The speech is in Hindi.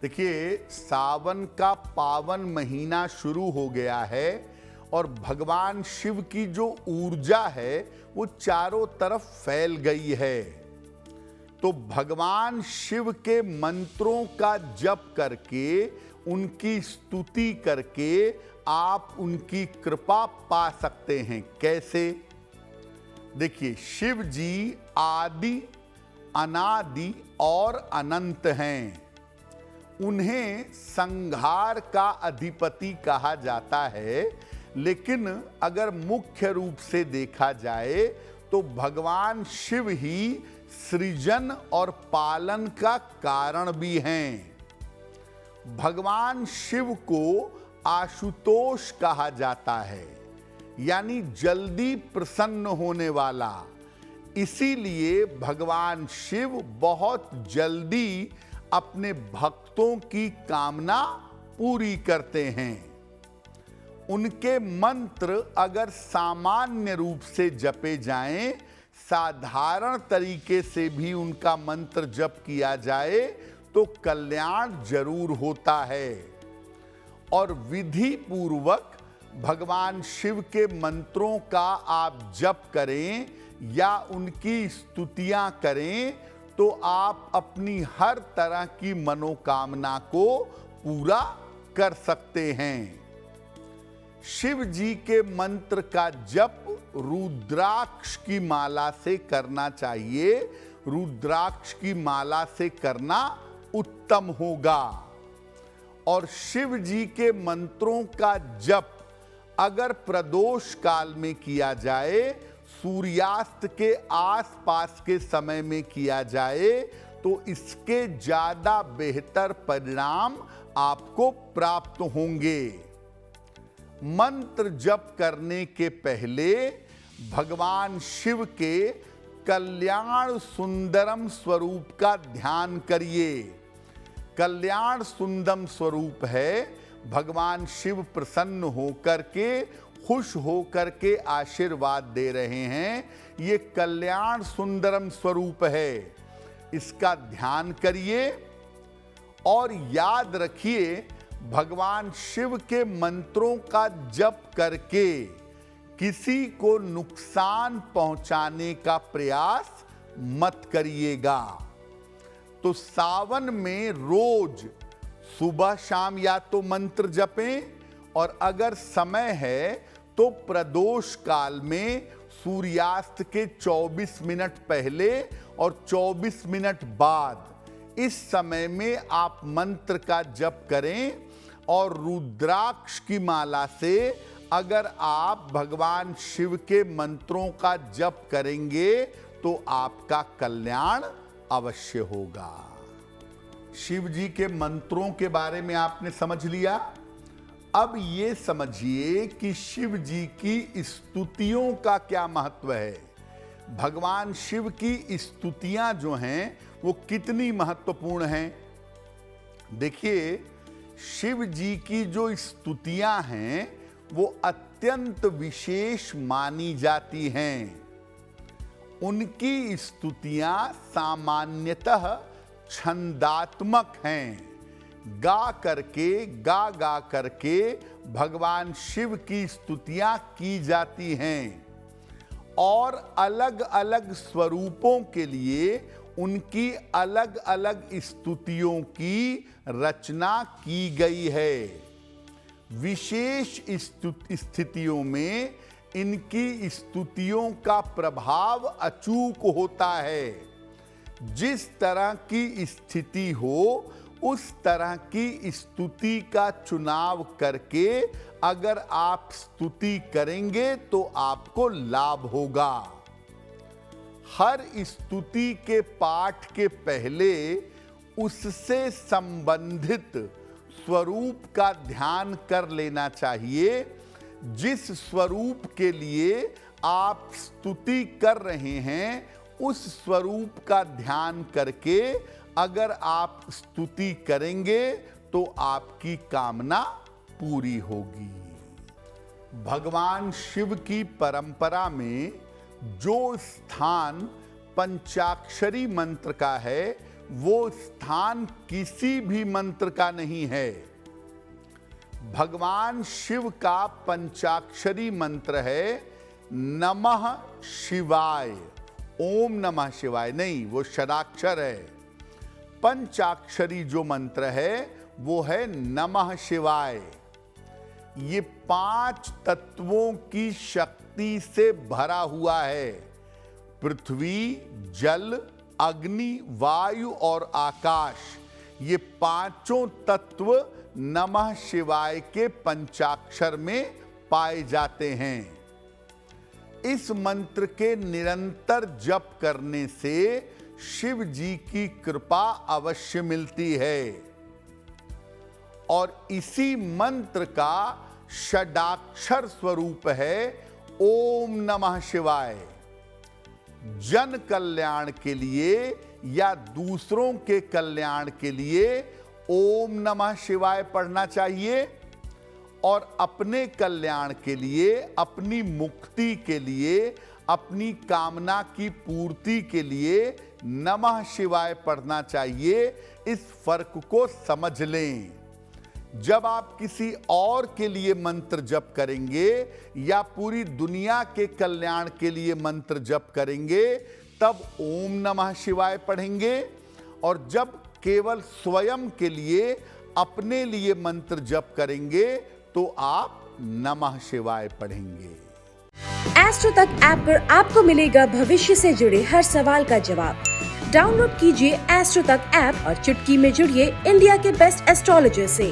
देखिए, सावन का पावन महीना शुरू हो गया है और भगवान शिव की जो ऊर्जा है वो चारों तरफ फैल गई है। तो भगवान शिव के मंत्रों का जप करके, उनकी स्तुति करके आप उनकी कृपा पा सकते हैं। कैसे? देखिए, शिव जी आदि, अनादि और अनंत हैं। उन्हें संहार का अधिपति कहा जाता है, लेकिन अगर मुख्य रूप से देखा जाए तो भगवान शिव ही सृजन और पालन का कारण भी हैं। भगवान शिव को आशुतोष कहा जाता है, यानी जल्दी प्रसन्न होने वाला। इसीलिए भगवान शिव बहुत जल्दी अपने भक्तों की कामना पूरी करते हैं। उनके मंत्र अगर सामान्य रूप से जपे जाएं, साधारण तरीके से भी उनका मंत्र जप किया जाए तो कल्याण जरूर होता है। और विधि पूर्वक भगवान शिव के मंत्रों का आप जप करें या उनकी स्तुतियां करें तो आप अपनी हर तरह की मनोकामना को पूरा कर सकते हैं। शिव जी के मंत्र का जप रुद्राक्ष की माला से करना चाहिए। रुद्राक्ष की माला से करना उत्तम होगा। और शिव जी के मंत्रों का जप अगर प्रदोष काल में किया जाए, सूर्यास्त के आसपास के समय में किया जाए तो इसके ज्यादा बेहतर परिणाम आपको प्राप्त होंगे। मंत्र जप करने के पहले भगवान शिव के कल्याण सुंदरम स्वरूप का ध्यान करिए। कल्याण सुंदरम स्वरूप है भगवान शिव प्रसन्न होकर के, खुश होकर के आशीर्वाद दे रहे हैं। ये कल्याण सुंदरम स्वरूप है, इसका ध्यान करिए। और याद रखिए, भगवान शिव के मंत्रों का जप करके किसी को नुकसान पहुंचाने का प्रयास मत करिएगा। तो सावन में रोज सुबह शाम या तो मंत्र जपें, और अगर समय है तो प्रदोष काल में सूर्यास्त के 24 मिनट पहले और 24 मिनट बाद, इस समय में आप मंत्र का जप करें। और रुद्राक्ष की माला से अगर आप भगवान शिव के मंत्रों का जप करेंगे तो आपका कल्याण अवश्य होगा। शिव जी के मंत्रों के बारे में आपने समझ लिया। अब ये समझिए कि शिव जी की स्तुतियों का क्या महत्व है। भगवान शिव की स्तुतियां जो हैं वो कितनी महत्वपूर्ण हैं। देखिए, शिव जी की जो स्तुतियां हैं वो अत्यंत विशेष मानी जाती हैं। उनकी स्तुतियां सामान्यतः छंदात्मक हैं। गा करके भगवान शिव की स्तुतियां की जाती हैं। और अलग अलग स्वरूपों के लिए उनकी अलग अलग स्तुतियों की रचना की गई है। विशेष स्थितियों में इनकी स्तुतियों का प्रभाव अचूक होता है। जिस तरह की स्थिति हो उस तरह की स्तुति का चुनाव करके अगर आप स्तुति करेंगे तो आपको लाभ होगा। हर स्तुति के पाठ के पहले उससे संबंधित स्वरूप का ध्यान कर लेना चाहिए। जिस स्वरूप के लिए आप स्तुति कर रहे हैं उस स्वरूप का ध्यान करके अगर आप स्तुति करेंगे तो आपकी कामना पूरी होगी। भगवान शिव की परंपरा में जो स्थान पंचाक्षरी मंत्र का है वो स्थान किसी भी मंत्र का नहीं है। भगवान शिव का पंचाक्षरी मंत्र है नमः शिवाय। ओम नमः शिवाय नहीं, वो षडाक्षर है। पंचाक्षरी जो मंत्र है वो है नमः शिवाय। ये 5 तत्वों की शक्ति से भरा हुआ है। पृथ्वी, जल, अग्नि, वायु और आकाश, ये 5 तत्व नमः शिवाय के पंचाक्षर में पाए जाते हैं। इस मंत्र के निरंतर जप करने से शिव जी की कृपा अवश्य मिलती है। और इसी मंत्र का षडाक्षर स्वरूप है ओम नमः शिवाय। जन कल्याण के लिए या दूसरों के कल्याण के लिए ओम नमः शिवाय पढ़ना चाहिए, और अपने कल्याण के लिए, अपनी मुक्ति के लिए, अपनी कामना की पूर्ति के लिए नमः शिवाय पढ़ना चाहिए। इस फर्क को समझ लें। जब आप किसी और के लिए मंत्र जप करेंगे या पूरी दुनिया के कल्याण के लिए मंत्र जप करेंगे तब ओम नमः शिवाय पढ़ेंगे, और जब केवल स्वयं के लिए, अपने लिए मंत्र जप करेंगे तो आप नमः शिवाय पढ़ेंगे। एस्ट्रो तक ऐप पर आपको मिलेगा भविष्य से जुड़े हर सवाल का जवाब। डाउनलोड कीजिए एस्ट्रो तक ऐप और चुटकी में जुड़िए इंडिया के बेस्ट एस्ट्रोलॉजर से।